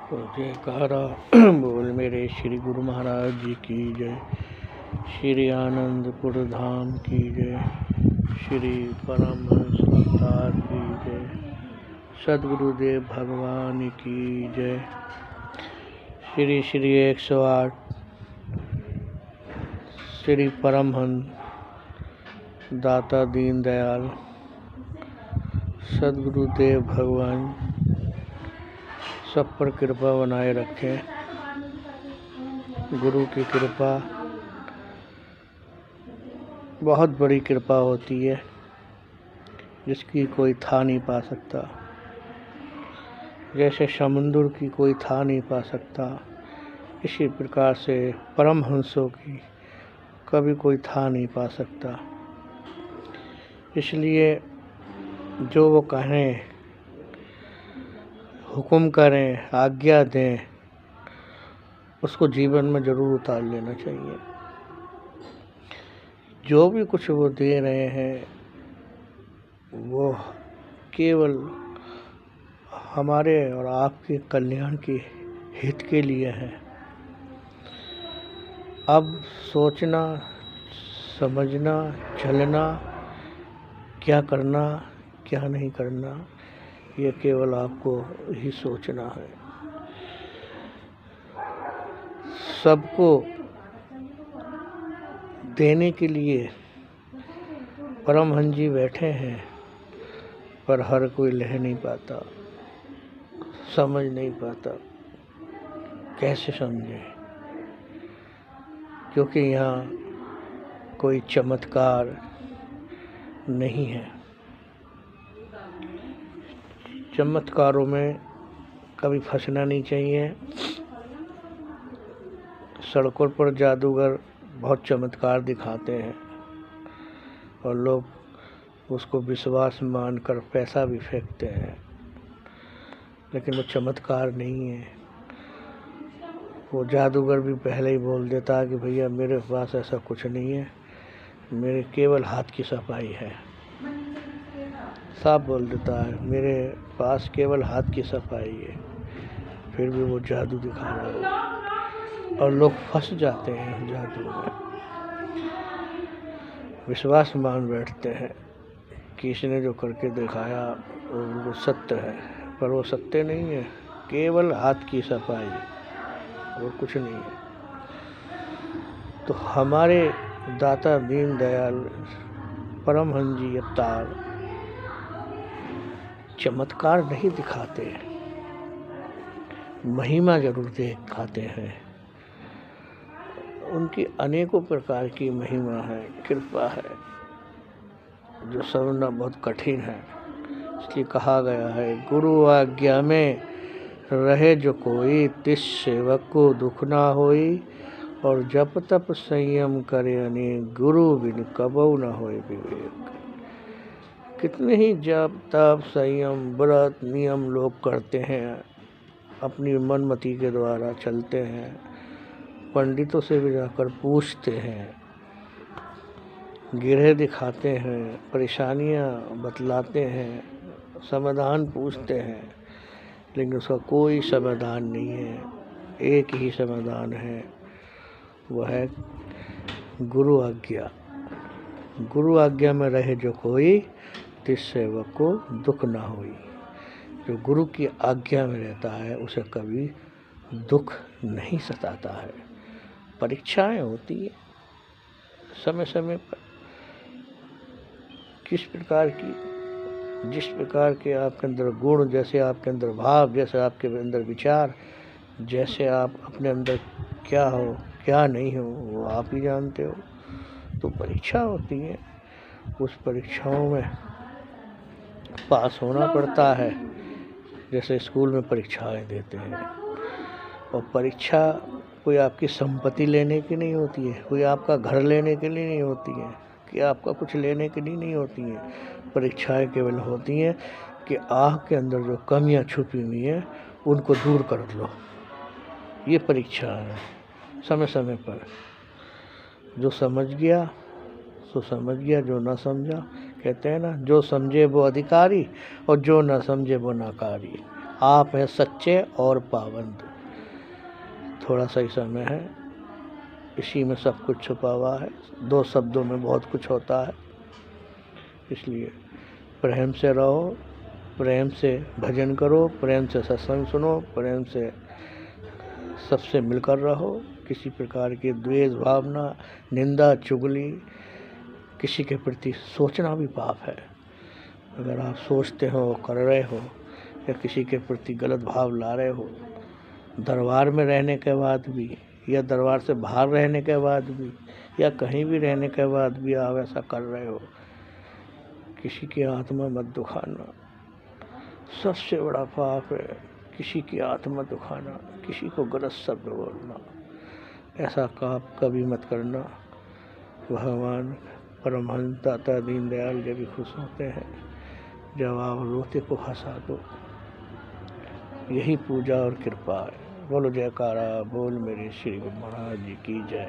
तो जयकारा बोल मेरे श्री गुरु महाराज जी की जय। श्री आनंदपुर धाम की जय। श्री परमहंस अवतार की जय। सद्गुरुदेव भगवान की जय। श्री श्री 108 श्री परमहंस दाता दीन दयाल सद्गुरुदेव भगवान सब पर कृपा बनाए रखें। गुरु की कृपा बहुत बड़ी कृपा होती है, जिसकी कोई था नहीं पा सकता। जैसे समुद्र की कोई था नहीं पा सकता, इसी प्रकार से परमहंसों की कभी कोई था नहीं पा सकता। इसलिए जो वो कहें, हुक्म करें, आज्ञा दें, उसको जीवन में ज़रूर उतार लेना चाहिए। जो भी कुछ वो दे रहे हैं वो केवल हमारे और आपके कल्याण के हित के लिए है। अब सोचना, समझना, चलना, क्या करना, क्या नहीं करना, ये केवल आपको ही सोचना है। सबको देने के लिए परमहंस जी बैठे हैं, पर हर कोई लह नहीं पाता, समझ नहीं पाता। कैसे समझे? क्योंकि यहाँ कोई चमत्कार नहीं है। चमत्कारों में कभी फंसना नहीं चाहिए। सड़कों पर जादूगर बहुत चमत्कार दिखाते हैं और लोग उसको विश्वास मानकर पैसा भी फेंकते हैं, लेकिन वो चमत्कार नहीं है। वो जादूगर भी पहले ही बोल देता है कि भैया मेरे पास ऐसा कुछ नहीं है, मेरे केवल हाथ की सफाई है। साफ बोल देता है मेरे पास केवल हाथ की सफाई है, फिर भी वो जादू दिखा रहा है और लोग फंस जाते हैं जादू में। विश्वास मान बैठते हैं कि इसने जो करके दिखाया वो सत्य है, पर वो सत्य नहीं है। केवल हाथ की सफाई और कुछ नहीं है। तो हमारे दाता दीन दयाल परमहंस जी अवतार चमत्कार नहीं दिखाते, महिमा जरूर दिखाते हैं। उनकी अनेकों प्रकार की महिमा है, कृपा है, जो समझना बहुत कठिन है। इसलिए कहा गया है, गुरु आज्ञा में रहे जो कोई, तिस सेवक को दुख ना होई। और जप तप संयम करे अनेक, गुरु बिन कबहु न होए विवेक। कितने ही जप तप संयम व्रत नियम लोग करते हैं, अपनी मनमति के द्वारा चलते हैं, पंडितों से भी जाकर पूछते हैं, गिरह दिखाते हैं, परेशानियां बतलाते हैं, समाधान पूछते हैं, लेकिन उसका कोई समाधान नहीं है। एक ही समाधान है, वह है गुरु आज्ञा। गुरु आज्ञा में रहे जो कोई, तिस सेवक को दुख ना होई। जो गुरु की आज्ञा में रहता है उसे कभी दुख नहीं सताता है। परीक्षाएं होती है समय समय पर, किस प्रकार की, जिस प्रकार के आपके अंदर गुण, जैसे आपके अंदर भाव, जैसे आपके अंदर विचार, जैसे आप अपने अंदर क्या हो क्या नहीं हो वो आप ही जानते हो। तो परीक्षा होती है, उस परीक्षाओं में पास होना पड़ता है। जैसे स्कूल में परीक्षाएं देते हैं, और परीक्षा कोई आपकी संपत्ति लेने की नहीं होती है, कोई आपका घर लेने के लिए नहीं होती है, कि आपका कुछ लेने के लिए नहीं होती है। परीक्षाएं केवल होती हैं कि आँख के अंदर जो कमियां छुपी हुई हैं उनको दूर कर लो। ये परीक्षा है। समय समय पर जो समझ गया सो समझ गया, जो ना समझा, कहते हैं ना, जो समझे वो अधिकारी और जो ना समझे वो नाकारी। आप हैं सच्चे और पाबंद। थोड़ा सा ही समय है, इसी में सब कुछ छुपा हुआ है। 2 शब्दों में बहुत कुछ होता है, इसलिए प्रेम से रहो, प्रेम से भजन करो, प्रेम से सत्संग सुनो, प्रेम से सबसे मिलकर रहो। किसी प्रकार की द्वेष भावना, निंदा, चुगली, किसी के प्रति सोचना भी पाप है। अगर आप सोचते हो, कर रहे हो, या किसी के प्रति गलत भाव ला रहे हो, दरबार में रहने के बाद भी, या दरबार से बाहर रहने के बाद भी, या कहीं भी रहने के बाद भी आप ऐसा कर रहे हो, किसी की आत्मा मत दुखाना, सबसे बड़ा पाप है। किसी की आत्मा दुखाना, किसी को गलत शब्द बोलना, ऐसा काम कभी मत करना। भगवान परमहंस दाता दीनदयाल जब भी खुश होते हैं, जब आप रोते को हंसा दो, यही पूजा और कृपा है। बोलो जयकारा, बोल मेरे श्री गुरु महाराज जी की जय।